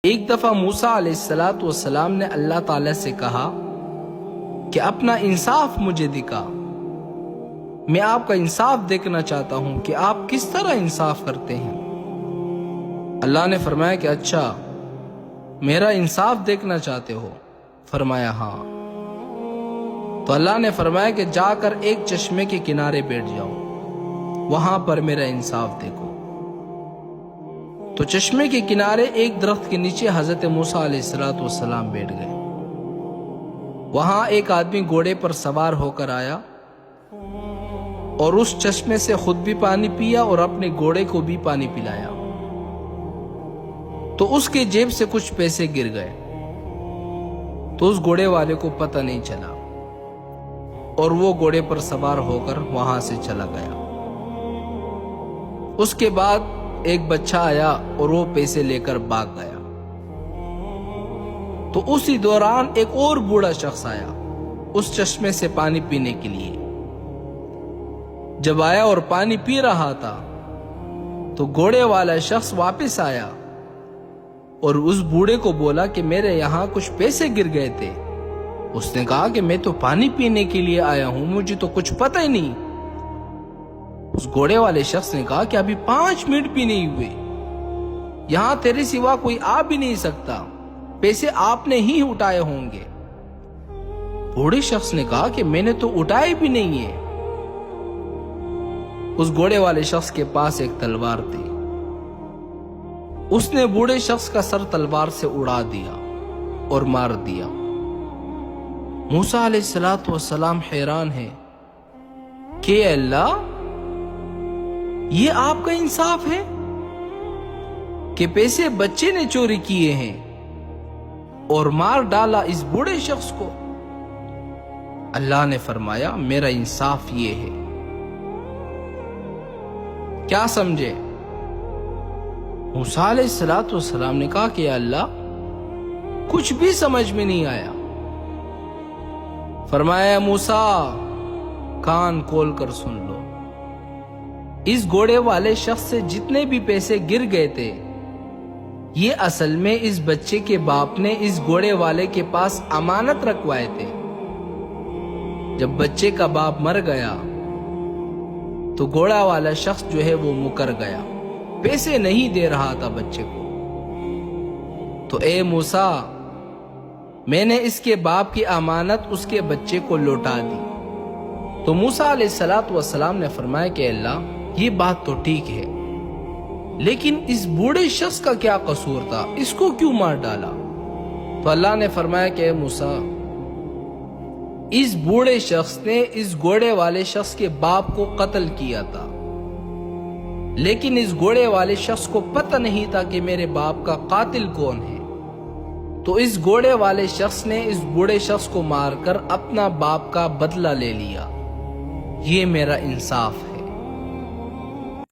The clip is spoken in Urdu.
ایک دفعہ موسیٰ علیہ السلام نے اللہ تعالیٰ سے کہا کہ اپنا انصاف مجھے دکھا، میں آپ کا انصاف دیکھنا چاہتا ہوں کہ آپ کس طرح انصاف کرتے ہیں۔ اللہ نے فرمایا کہ اچھا، میرا انصاف دیکھنا چاہتے ہو؟ فرمایا ہاں۔ تو اللہ نے فرمایا کہ جا کر ایک چشمے کے کنارے بیٹھ جاؤ، وہاں پر میرا انصاف دیکھو۔ تو چشمے کے کنارے ایک درخت کے نیچے حضرت موسیٰ علیہ السلام بیٹھ گئے۔ وہاں ایک آدمی گھوڑے پر سوار ہو کر آیا اور اس چشمے سے خود بھی پانی پیا اور اپنے گھوڑے کو بھی پانی پلایا۔ تو اس کے جیب سے کچھ پیسے گر گئے، تو اس گھوڑے والے کو پتہ نہیں چلا اور وہ گھوڑے پر سوار ہو کر وہاں سے چلا گیا۔ اس کے بعد ایک بچہ آیا اور وہ پیسے لے کر بھاگ گیا۔ تو اسی دوران ایک اور بوڑھا شخص آیا اس چشمے سے پانی پینے کے لیے۔ جب آیا اور پانی پی رہا تھا تو گھوڑے والا شخص واپس آیا اور اس بوڑھے کو بولا کہ میرے یہاں کچھ پیسے گر گئے تھے۔ اس نے کہا کہ میں تو پانی پینے کے لیے آیا ہوں، مجھے تو کچھ پتہ ہی نہیں۔ اس گھوڑے والے شخص نے کہا کہ ابھی 5 منٹ بھی نہیں ہوئے، یہاں تیرے سوا کوئی آ بھی نہیں سکتا، پیسے آپ نے ہی اٹھائے ہوں گے۔ بوڑھے شخص نے کہا کہ میں نے تو اٹھائے بھی نہیں ہے۔ اس گھوڑے والے شخص کے پاس ایک تلوار تھی، اس نے بوڑھے شخص کا سر تلوار سے اڑا دیا اور مار دیا۔ موسیٰ علیہ السلام حیران ہے کہ اللہ، یہ آپ کا انصاف ہے کہ پیسے بچے نے چوری کیے ہیں اور مار ڈالا اس بوڑھے شخص کو؟ اللہ نے فرمایا میرا انصاف یہ ہے۔ کیا سمجھے؟ موسیٰ علیہ السلام نے کہا کہ اللہ، کچھ بھی سمجھ میں نہیں آیا۔ فرمایا موسیٰ، کان کھول کر سن لو، اس گھوڑے والے شخص سے جتنے بھی پیسے گر گئے تھے، یہ اصل میں اس بچے کے باپ نے اس گھوڑے والے کے پاس امانت رکھوائے تھے۔ جب بچے کا باپ مر گیا تو گھوڑا والا شخص جو ہے وہ مکر گیا، پیسے نہیں دے رہا تھا بچے کو۔ تو اے موسیٰ، میں نے اس کے باپ کی امانت اس کے بچے کو لوٹا دی۔ تو موسیٰ علیہ السلام نے فرمایا کہ اللہ، یہ بات تو ٹھیک ہے، لیکن اس بوڑھے شخص کا کیا قصور تھا، اس کو کیوں مار ڈالا؟ تو اللہ نے فرمایا کہ اے موسیٰ، اس بوڑھے شخص نے اس گھوڑے والے شخص کے باپ کو قتل کیا تھا، لیکن اس گھوڑے والے شخص کو پتہ نہیں تھا کہ میرے باپ کا قاتل کون ہے۔ تو اس گھوڑے والے شخص نے اس بوڑھے شخص کو مار کر اپنا باپ کا بدلہ لے لیا۔ یہ میرا انصاف ہے۔